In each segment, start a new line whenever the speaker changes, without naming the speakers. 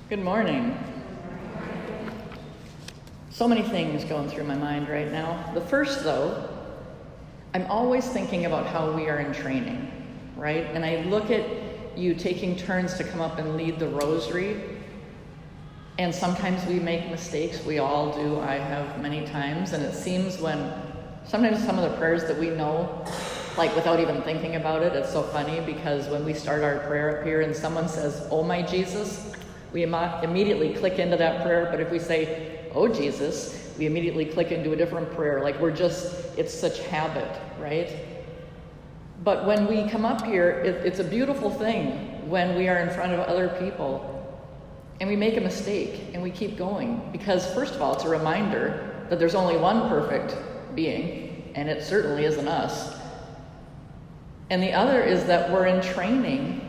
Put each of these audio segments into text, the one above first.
Good morning. So many things going through my mind right now. The first, though, I'm always thinking about how we are in training, right? And I look at you taking turns to come up and lead the rosary. And sometimes we make mistakes. We all do. I have many times. And it seems sometimes some of the prayers that we know, like without even thinking about it, it's so funny because when we start our prayer up here and someone says, "Oh my Jesus," we immediately click into that prayer. But if we say, "Oh Jesus," we immediately click into a different prayer. Like it's such habit, right? But when we come up here, it's a beautiful thing when we are in front of other people and we make a mistake and we keep going. Because first of all, it's a reminder that there's only one perfect being, and it certainly isn't us. And the other is that we're in training.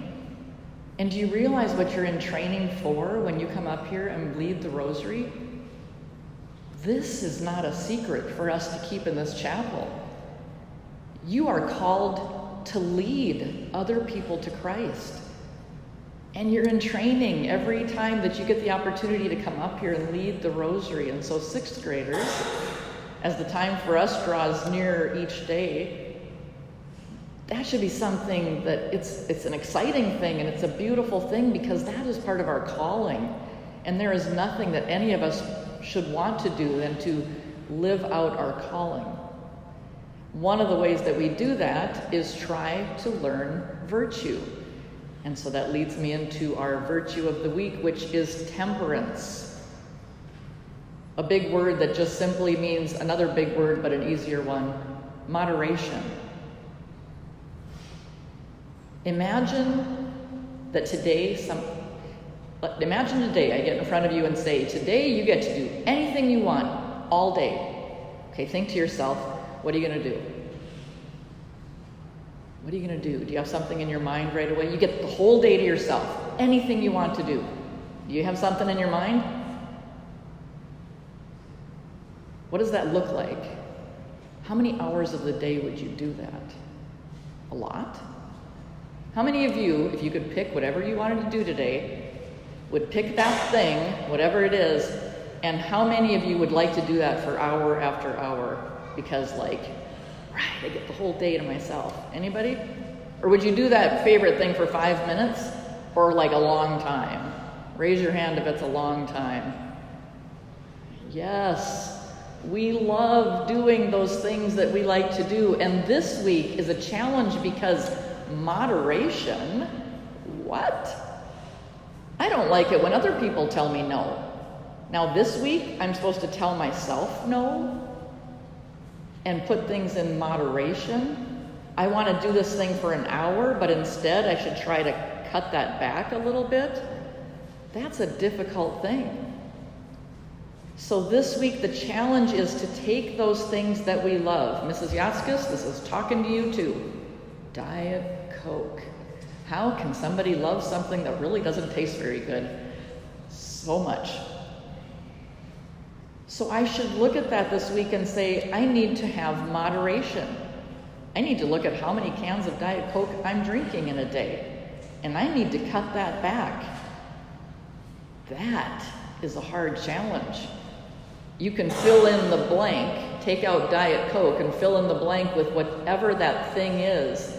And do you realize what you're in training for when you come up here and lead the rosary? This is not a secret for us to keep in this chapel. You are called to lead other people to Christ. And you're in training every time that you get the opportunity to come up here and lead the rosary. And so 6th graders, as the time for us draws near each day, that should be something that it's an exciting thing and it's a beautiful thing because that is part of our calling. And there is nothing that any of us should want to do than to live out our calling. One of the ways that we do that is try to learn virtue. And so that leads me into our virtue of the week, which is temperance. A big word that just simply means another big word, but an easier one, moderation. Imagine today I get in front of you and say, today you get to do anything you want all day. Okay, think to yourself, what are you going to do? What are you going to do? Do you have something in your mind right away? You get the whole day to yourself, anything you want to do. Do you have something in your mind? What does that look like? How many hours of the day would you do that? A lot? How many of you, if you could pick whatever you wanted to do today, would pick that thing, whatever it is, and how many of you would like to do that for hour after hour? Because right, I get the whole day to myself. Anybody? Or would you do that favorite thing for 5 minutes or like a long time? Raise your hand if it's a long time. Yes, we love doing those things that we like to do. And this week is a challenge because moderation? What? I don't like it when other people tell me no. Now this week, I'm supposed to tell myself no and put things in moderation. I want to do this thing for an hour, but instead I should try to cut that back a little bit. That's a difficult thing. So this week, the challenge is to take those things that we love. Mrs. Yatskis, this is talking to you too. Diet Coke. How can somebody love something that really doesn't taste very good so much? So I should look at that this week and say, I need to have moderation. I need to look at how many cans of Diet Coke I'm drinking in a day. And I need to cut that back. That is a hard challenge. You can fill in the blank, take out Diet Coke and fill in the blank with whatever that thing is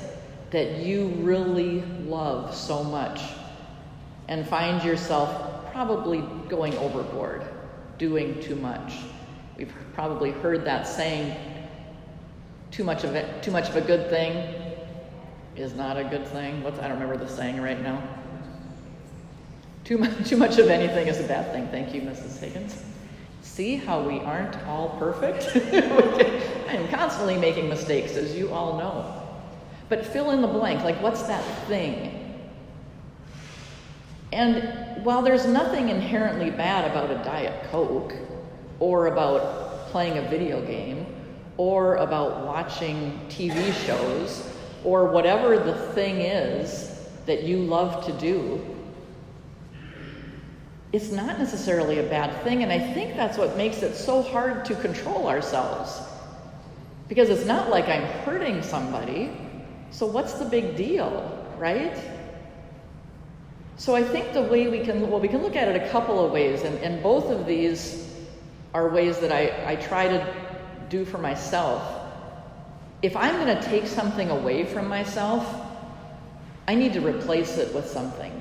that you really love so much, and find yourself probably going overboard, doing too much. We've probably heard that saying, too much of a good thing is not a good thing. I don't remember the saying right now. Too much of anything is a bad thing. Thank you, Mrs. Higgins. See how we aren't all perfect? I am constantly making mistakes, as you all know. But fill in the blank, like what's that thing? And while there's nothing inherently bad about a Diet Coke, or about playing a video game, or about watching TV shows, or whatever the thing is that you love to do, it's not necessarily a bad thing. And I think that's what makes it so hard to control ourselves. Because it's not like I'm hurting somebody. So what's the big deal, right? So I think the way we can look at it a couple of ways, and both of these are ways that I try to do for myself. If I'm going to take something away from myself, I need to replace it with something.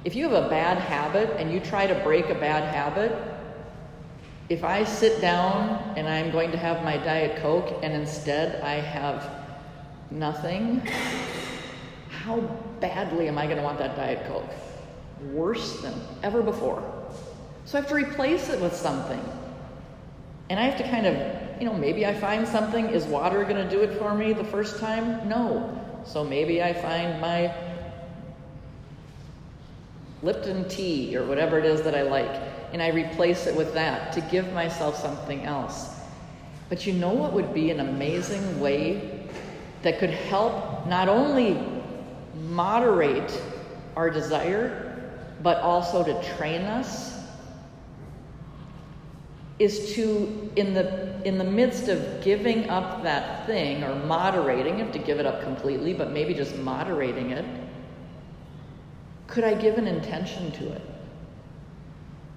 If you have a bad habit and you try to break a bad habit, if I sit down and I'm going to have my Diet Coke and instead I have nothing, how badly am I going to want that Diet Coke? Worse than ever before. So I have to replace it with something. And I have to kind of, maybe I find something. Is water going to do it for me the first time? No. So maybe I find my Lipton tea or whatever it is that I like, and I replace it with that to give myself something else. But you know what would be an amazing way that could help not only moderate our desire, but also to train us, is to, in the midst of giving up that thing, or moderating it, to give it up completely, but maybe just moderating it, could I give an intention to it?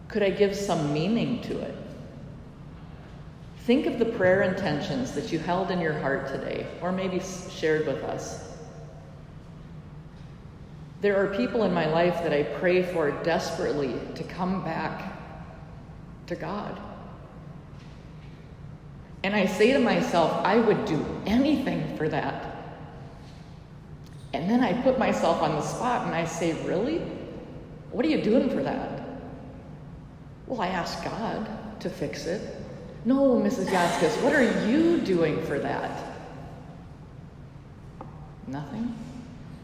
Could I give some meaning to it? Think of the prayer intentions that you held in your heart today, or maybe shared with us. There are people in my life that I pray for desperately to come back to God. And I say to myself, I would do anything for that. And then I put myself on the spot and I say, really? What are you doing for that? Well, I asked God to fix it. No, Mrs. Yatskis, what are you doing for that? Nothing.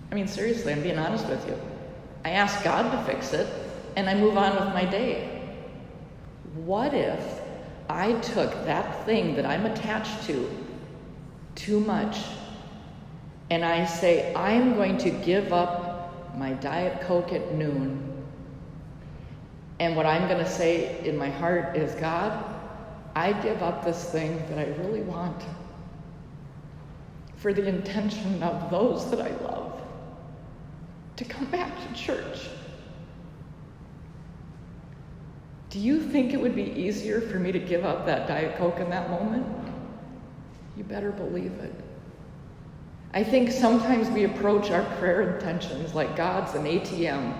I mean, seriously, I'm being honest with you. I ask God to fix it, and I move on with my day. What if I took that thing that I'm attached to too much, and I say, I'm going to give up my Diet Coke at noon, and what I'm going to say in my heart is, God, I give up this thing that I really want for the intention of those that I love to come back to church. Do you think it would be easier for me to give up that Diet Coke in that moment? You better believe it. I think sometimes we approach our prayer intentions like God's an ATM.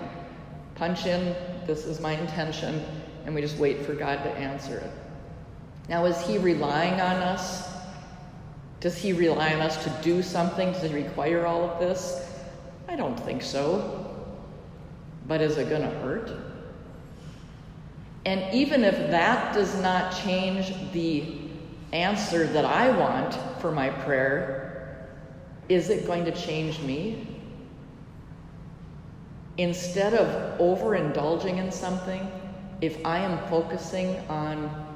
Punch in, this is my intention, and we just wait for God to answer it. Now, is he relying on us? Does he rely on us to do something to require all of this? I don't think so. But is it going to hurt? And even if that does not change the answer that I want for my prayer, is it going to change me? Instead of overindulging in something, if I am focusing on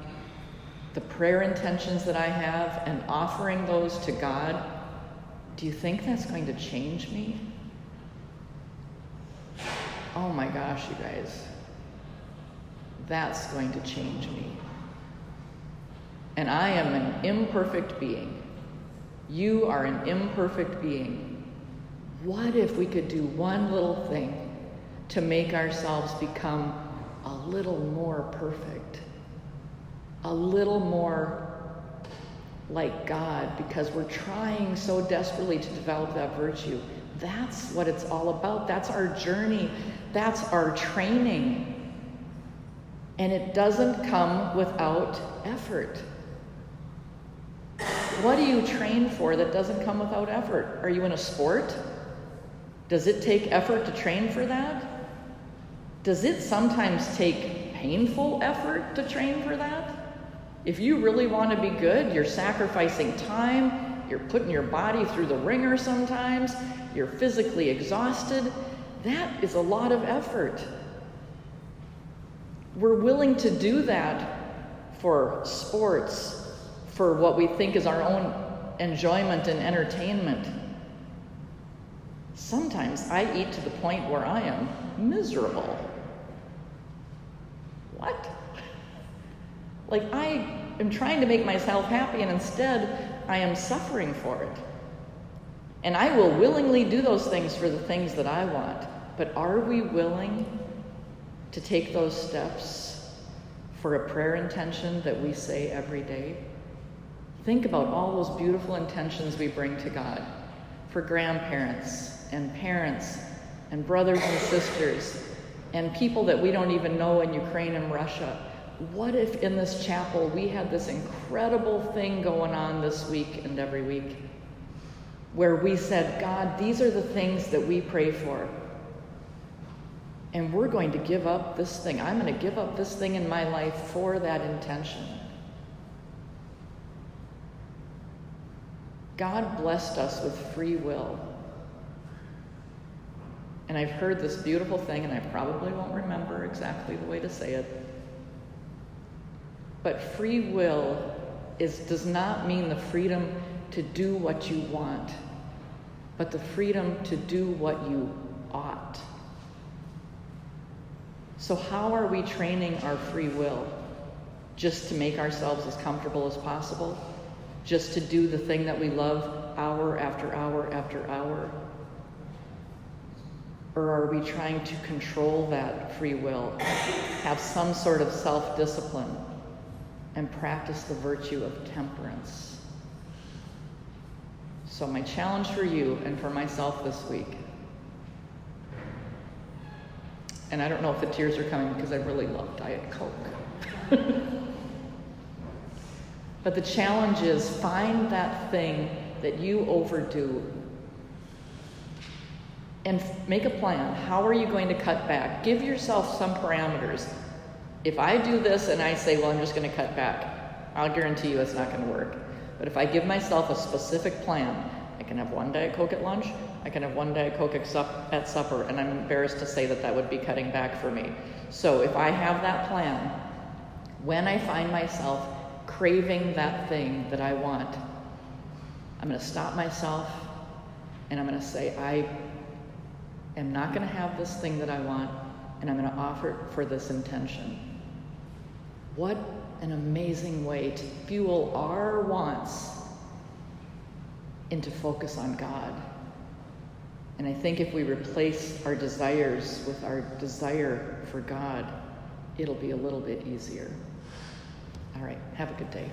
the prayer intentions that I have and offering those to God, do you think that's going to change me? Oh my gosh, you guys. That's going to change me. And I am an imperfect being. You are an imperfect being. What if we could do one little thing to make ourselves become a little more perfect? A little more like God, because we're trying so desperately to develop that virtue. That's what it's all about. That's our journey. That's our training. And it doesn't come without effort. What do you train for that doesn't come without effort? Are you in a sport? Does it take effort to train for that? Does it sometimes take painful effort to train for that? If you really want to be good, you're sacrificing time, you're putting your body through the ringer sometimes, you're physically exhausted. That is a lot of effort. We're willing to do that for sports, for what we think is our own enjoyment and entertainment. Sometimes I eat to the point where I am miserable. What? Like, I am trying to make myself happy, and instead I am suffering for it. And I will willingly do those things for the things that I want. But are we willing to take those steps for a prayer intention that we say every day? Think about all those beautiful intentions we bring to God for grandparents and parents and brothers and sisters and people that we don't even know in Ukraine and Russia. What if in this chapel we had this incredible thing going on this week and every week where we said, God, these are the things that we pray for. And we're going to give up this thing. I'm going to give up this thing in my life for that intention. God blessed us with free will. And I've heard this beautiful thing, and I probably won't remember exactly the way to say it. But free will does not mean the freedom to do what you want, but the freedom to do what you ought. So how are we training our free will? Just to make ourselves as comfortable as possible? Just to do the thing that we love hour after hour after hour? Or are we trying to control that free will, have some sort of self-discipline, and practice the virtue of temperance? So my challenge for you and for myself this week, and I don't know if the tears are coming because I really love Diet Coke. But the challenge is find that thing that you overdo and make a plan. How are you going to cut back? Give yourself some parameters. If I do this and I say, well, I'm just going to cut back, I'll guarantee you it's not going to work. But if I give myself a specific plan, I can have one Diet Coke at lunch, I can have one Diet Coke at supper, and I'm embarrassed to say that that would be cutting back for me. So if I have that plan, when I find myself craving that thing that I want, I'm going to stop myself and I'm going to say, I am not going to have this thing that I want, and I'm going to offer it for this intention. What an amazing way to fuel our wants into focus on God. And I think if we replace our desires with our desire for God, it'll be a little bit easier. All right, have a good day.